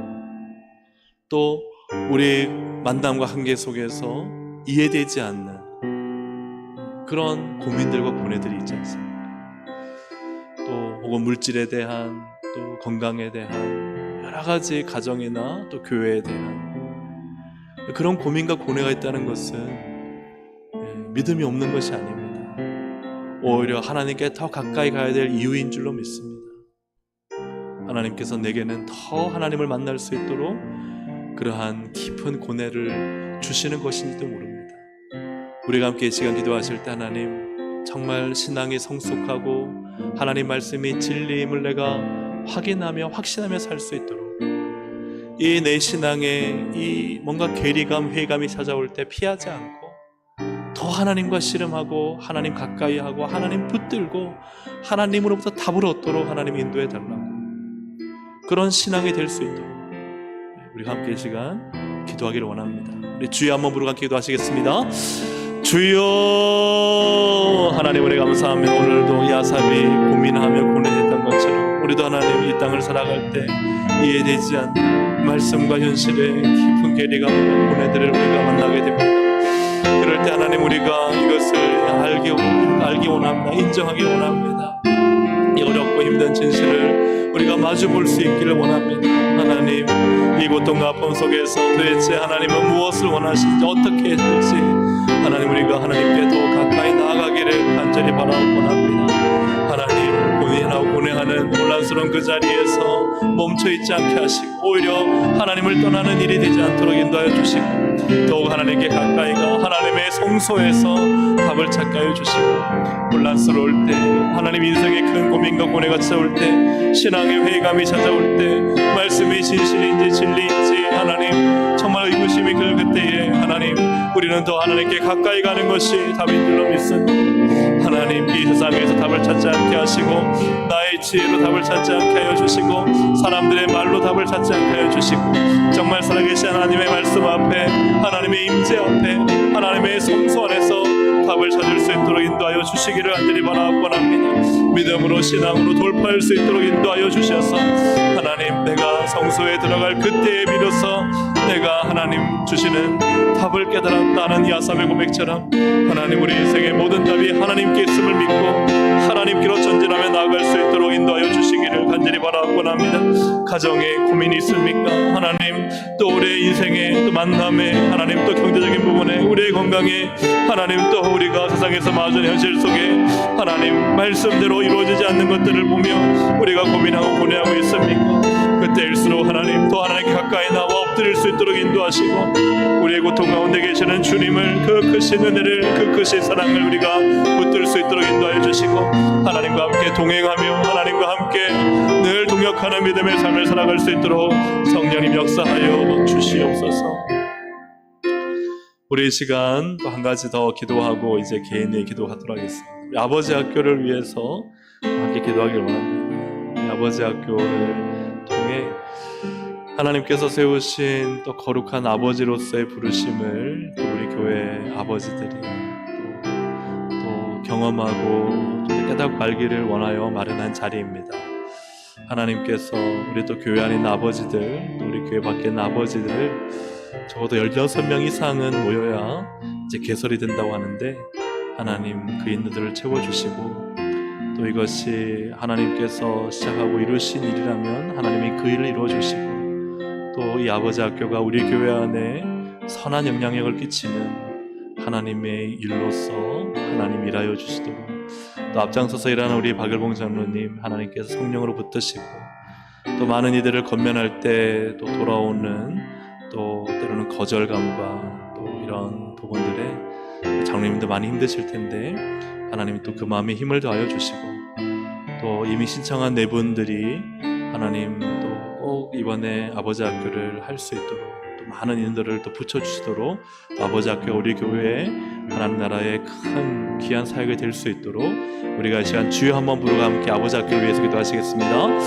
Speaker 1: 또 우리 만남과 관계 속에서 이해되지 않는 그런 고민들과 고뇌들이 있지 않습니까? 또 혹은 물질에 대한, 또 건강에 대한, 여러 가지 가정이나 또 교회에 대한 그런 고민과 고뇌가 있다는 것은 믿음이 없는 것이 아닙니다. 오히려 하나님께 더 가까이 가야 될 이유인 줄로 믿습니다. 하나님께서 내게는 더 하나님을 만날 수 있도록 그러한 깊은 고뇌를 주시는 것인지도 모릅니다. 우리가 함께 이 시간 기도하실 때, 하나님 정말 신앙이 성숙하고 하나님 말씀이 진리임을 내가 확인하며 확신하며 살 수 있도록, 이 내 신앙에 이 뭔가 괴리감, 회의감이 찾아올 때 피하지 않고 더 하나님과 씨름하고 하나님 가까이 하고 하나님 붙들고 하나님으로부터 답을 얻도록 하나님 인도해 달라고, 그런 신앙이 될 수 있도록 우리가 함께 이 시간 기도하기를 원합니다. 우리 주여 한번 부르고 함께 기도하시겠습니다. 주여, 하나님 우리 감사합니다. 오늘도 이 아삽이 고민하며 고뇌했던 것처럼 우리도 하나님 이 땅을 살아갈 때 이해되지 않는 말씀과 현실의 깊은 괴리감과 고뇌들을 우리가 만나게 됩니다. 그럴 때 하나님 우리가 이것을 알기 원합니다. 인정하기 원합니다. 이 어렵고 힘든 진실을 우리가 마주 볼 수 있기를 원합니다. 하나님, 이 고통과 아픔 속에서 도대체 하나님은 무엇을 원하시는지, 어떻게 해줄지 하나님 우리가 하나님께 더 가까이 나아가기를 간절히 바라고 원합니다. 하나님, 고뇌하고 고뇌하는 혼란스러운 그 자리에서 멈춰있지 않게 하시고 오히려 하나님을 떠나는 일이 되지 않도록 인도하여 주시고, 더욱 하나님께 가까이가 하나님의 성소에서 답을 찾게 하여 주시고, 혼란스러울 때 하나님 인생의 큰 고민과 고뇌가 찾아올 때, 신앙의 회의감이 찾아올 때, 말씀이 진실인지 진리인지 하나님 정말 의구심이 들 그때에 하나님 우리는 더 하나님께 가까이 가는 것이 답인 줄로 믿습니다. 하나님, 이 세상에서 답을 찾지 않게 하시고 나의 지혜로 답을 찾지 않게 하여 주시고 사람들의 말로 답을 찾지 않게 하여 주시고, 정말 살아계신 하나님의 말씀 앞에, 하나님의 임재 앞에, 하나님의 성소 안에서 답을 찾을 수 있도록 인도하여 주시기를 간절히 바라고 원합니다. 믿음으로 신앙으로 돌파할 수 있도록 인도하여 주셔서 하나님, 내가 성소에 들어갈 그때에 비로소 내가 하나님 주시는 답을 깨달았다는 이 아삽의 고백처럼 하나님 우리 인생의 모든 답이 하나님께 있음을 믿고 하나님께로 전진하며 나아갈 수 있도록 인도하여 주시기를 간절히 바라고 원합니다. 가정에 고민이 있습니까? 하나님, 또 우리의 인생에, 또 만남에, 하나님 또 경제적인 부분에, 우리의 건강에, 하나님 또 우리가 세상에서 마주하는 현실 속에 하나님 말씀대로 이루어지지 않는 것들을 보며 우리가 고민하고 고뇌하고 있습니까? 그때일수록 하나님 더 하나님께 가까이 나와 엎드릴 수 있도록 인도하시고, 우리의 고통 가운데 계시는 주님을, 그 크신 은혜를, 그 크신 사랑을 우리가 붙들 수 있도록 인도하여 주시고, 하나님과 함께 동행하며 하나님과 함께 늘 동역하는 믿음의 삶을 살아갈 수 있도록 성령님 역사하여 주시옵소서. 우리 이 시간 또 한 가지 더 기도하고 이제 개인의 기도하도록 하겠습니다. 우리 아버지 학교를 위해서 함께 기도하기를 원합니다. 우리 아버지 학교를 통해 하나님께서 세우신 또 거룩한 아버지로서의 부르심을 또 우리 교회 아버지들이 또 경험하고 또 깨닫고 알기를 원하여 마련한 자리입니다. 하나님께서 우리 또 교회 안에 있는 아버지들, 또 우리 교회 밖에 있는 아버지들을 적어도 16명 이상은 모여야 이제 개설이 된다고 하는데, 하나님 그 인도들을 채워주시고, 또 이것이 하나님께서 시작하고 이루신 일이라면 하나님이 그 일을 이루어주시고, 또 이 아버지 학교가 우리 교회 안에 선한 영향력을 끼치는 하나님의 일로서 하나님 일하여 주시도록, 또 앞장서서 일하는 우리 박일봉 장로님 하나님께서 성령으로 붙드시고, 또 많은 이들을 건면할 때 또 돌아오는 또 때로는 거절감과 또 이런 부분들에 장로님도 많이 힘드실 텐데 하나님이 또 그 마음에 힘을 더하여 주시고, 또 이미 신청한 네 분들이 하나님 또 꼭 이번에 아버지 학교를 할 수 있도록 또 많은 인들을 또 붙여주시도록, 또 아버지 학교가 우리 교회에 하나님 나라의 큰 귀한 사역이 될 수 있도록 우리가 이 시간 주여 한번 부르고 함께 아버지 학교를 위해서 기도하시겠습니다.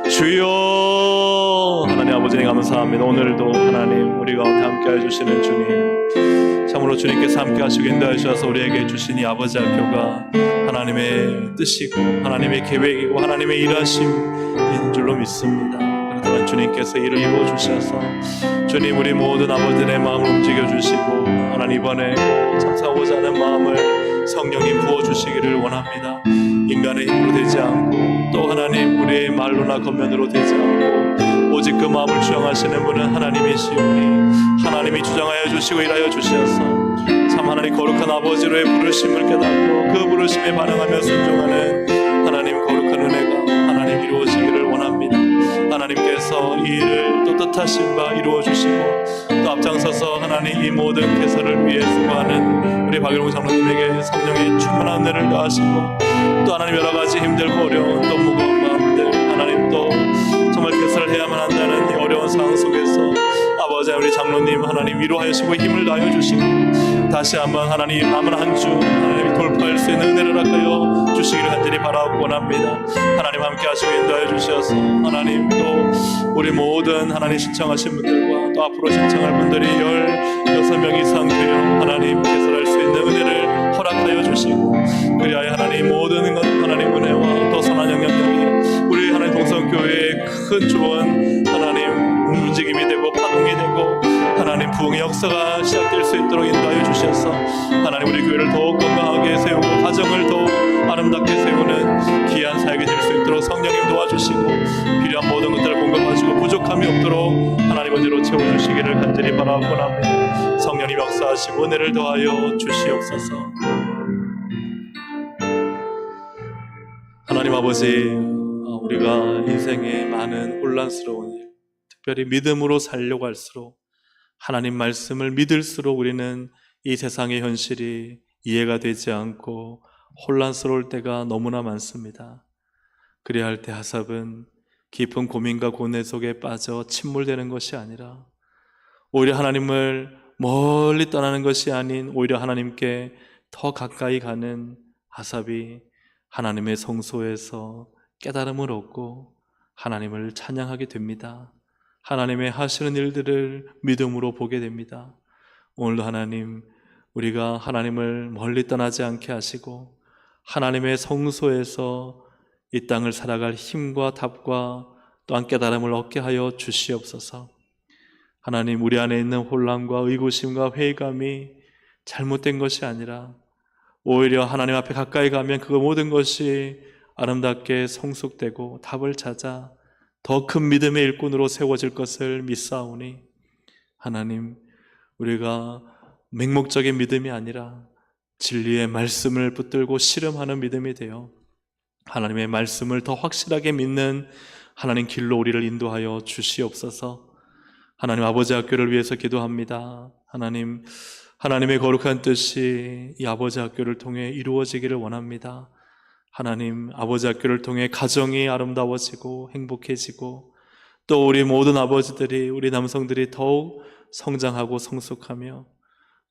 Speaker 1: 주여, 하나님 아버지님 감사합니다. 오늘도 하나님 우리 가운데 함께 해주시는 주님, 참으로 주님께서 함께 하시고 인도해 주셔서 우리에게 주신 이 아버지 학교가 하나님의 뜻이고 하나님의 계획이고 하나님의 일하심인 줄로 믿습니다. 그렇다면 주님께서 이를 이루어 주셔서 주님 우리 모든 아버지들의 마음을 움직여 주시고, 하나님 이번에 참사하고자 하는 마음을 성령님 부어주시기를 원합니다. 인간의 힘으로 되지 않고 또 하나님 우리의 말로나 겉면으로 되지 않고 오직 그 마음을 주장하시는 분은 하나님이시오니 하나님이 주장하여 주시고 일하여 주셔서 참 하나님 거룩한 아버지로의 부르심을 깨닫고 그 부르심에 반응하며 순종하는 하나님 거룩한 은혜가 하나님 이루어지기를 원합니다. 하나님께서 이 일을 또 뜻하신 바 이루어 주시고, 또 앞장서서 하나님 이 모든 개설을 위해 수고하는 우리 박일봉 장로님에게 성령의 충만한 은혜를 더하시고 또 하나님 여러 가지 힘들고 어려운 또 무거운 마음들 하나님 또 정말 개설을 해야만 한다는 이 어려운 상황 속에서 아버지 우리 장로님 하나님 위로하시고 힘을 다하여 주시고 다시 한번 하나님 남은 한 주 하나님 돌파할 수 있는 은혜를 하여 주시기를 간절히 바라고 원합니다. 하나님 함께 하시고 인도하여 주셔서 하나님 또 우리 모든 하나님 신청하신 분들과 또 앞으로 신청할 분들이 16명 이상 되려 하나님 개설할 수 있는 은혜를 허락하여 주시고 그리하여 하나님 모든 것 하나님 은혜와 또 선한 영향력이 우리 하나님 동성교회의 큰 좋은 하나님 움직임이 되고 파동이 되고 하나님 부흥의 역사가 시작될 수 있도록 인도하여 주셔서 하나님 우리 교회를 더욱 건강하게 세우고 가정을 더욱 아름답게 세우는 귀한 사역이 될 수 있도록 성령님 도와주시고 필요한 모든 것들을 공급하시고 부족함이 없도록 하나님 은혜로 채워주시기를 간절히 바라고 합니다. 성령님 역사하시고 은혜를 더하여 주시옵소서. 하나님 아버지 우리가 인생에 많은 혼란스러운 일 특별히 믿음으로 살려고 할수록 하나님 말씀을 믿을수록 우리는 이 세상의 현실이 이해가 되지 않고 혼란스러울 때가 너무나 많습니다. 그래야 할 때 하삽은 깊은 고민과 고뇌 속에 빠져 침몰되는 것이 아니라 오히려 하나님을 멀리 떠나는 것이 아닌 오히려 하나님께 더 가까이 가는 하삽이 하나님의 성소에서 깨달음을 얻고 하나님을 찬양하게 됩니다. 하나님의 하시는 일들을 믿음으로 보게 됩니다. 오늘도 하나님 우리가 하나님을 멀리 떠나지 않게 하시고 하나님의 성소에서 이 땅을 살아갈 힘과 답과 또한 깨달음을 얻게 하여 주시옵소서. 하나님 우리 안에 있는 혼란과 의구심과 회의감이 잘못된 것이 아니라 오히려 하나님 앞에 가까이 가면 그 모든 것이 아름답게 성숙되고 답을 찾아 더 큰 믿음의 일꾼으로 세워질 것을 믿사오니 하나님 우리가 맹목적인 믿음이 아니라 진리의 말씀을 붙들고 씨름하는 믿음이 되어 하나님의 말씀을 더 확실하게 믿는 하나님 길로 우리를 인도하여 주시옵소서. 하나님 아버지 학교를 위해서 기도합니다. 하나님 하나님의 거룩한 뜻이 이 아버지 학교를 통해 이루어지기를 원합니다. 하나님 아버지 학교를 통해 가정이 아름다워지고 행복해지고 또 우리 모든 아버지들이 우리 남성들이 더욱 성장하고 성숙하며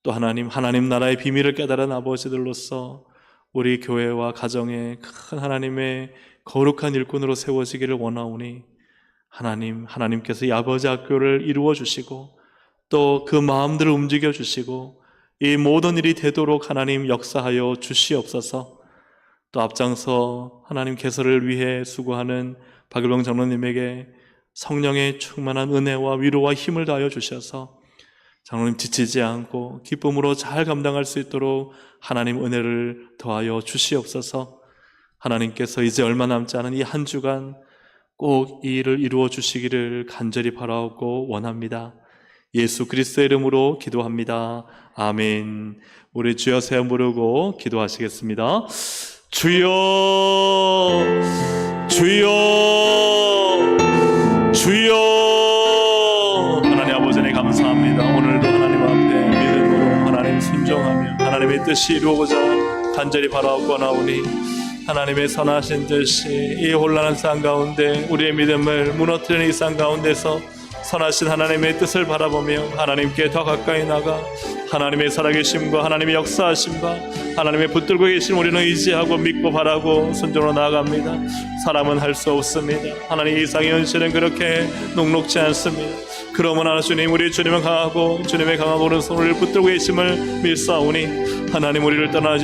Speaker 1: 또 하나님 나라의 비밀을 깨달은 아버지들로서 우리 교회와 가정에 큰 하나님의 거룩한 일꾼으로 세워지기를 원하오니 하나님께서 이 아버지 학교를 이루어 주시고 또 그 마음들을 움직여 주시고 이 모든 일이 되도록 하나님 역사하여 주시옵소서. 또 앞장서 하나님 개설을 위해 수고하는 박일봉 장로님에게 성령의 충만한 은혜와 위로와 힘을 다하여 주셔서 장로님 지치지 않고 기쁨으로 잘 감당할 수 있도록 하나님 은혜를 더하여 주시옵소서. 하나님께서 이제 얼마 남지 않은 이 한 주간 꼭 이 일을 이루어 주시기를 간절히 바라고 원합니다. 예수 그리스도의 이름으로 기도합니다. 아멘. 우리 주여 세 번 부르고 기도하시겠습니다. 주여 주여 주여. 하나님 아버지 감사합니다. 오늘도 하나님 앞에 믿음으로 하나님 순종하며 하나님의 뜻이 이루어고자 간절히 바라옵고 나오니 하나님의 선하신 뜻이 이 혼란한 상 가운데 우리의 믿음을 무너뜨리는 이 상 가운데서 선하신 하나님의 뜻을 바라보며 하나님께 더 가까이 나가 하나님의 살아계심과 하나님의 역사하심과 하나님의 붙들고 계신 우리는 의지하고 믿고 바라고 순종으로 나아갑니다. 사람은 할 수 없습니다. 하나님 이 세상의 현실은 그렇게 녹록지 않습니다. 그러므나 주님 우리 주님은 강하고 주님의 강한 오른손을 붙들고 계심을 믿사오니 하나님 우리를 떠나지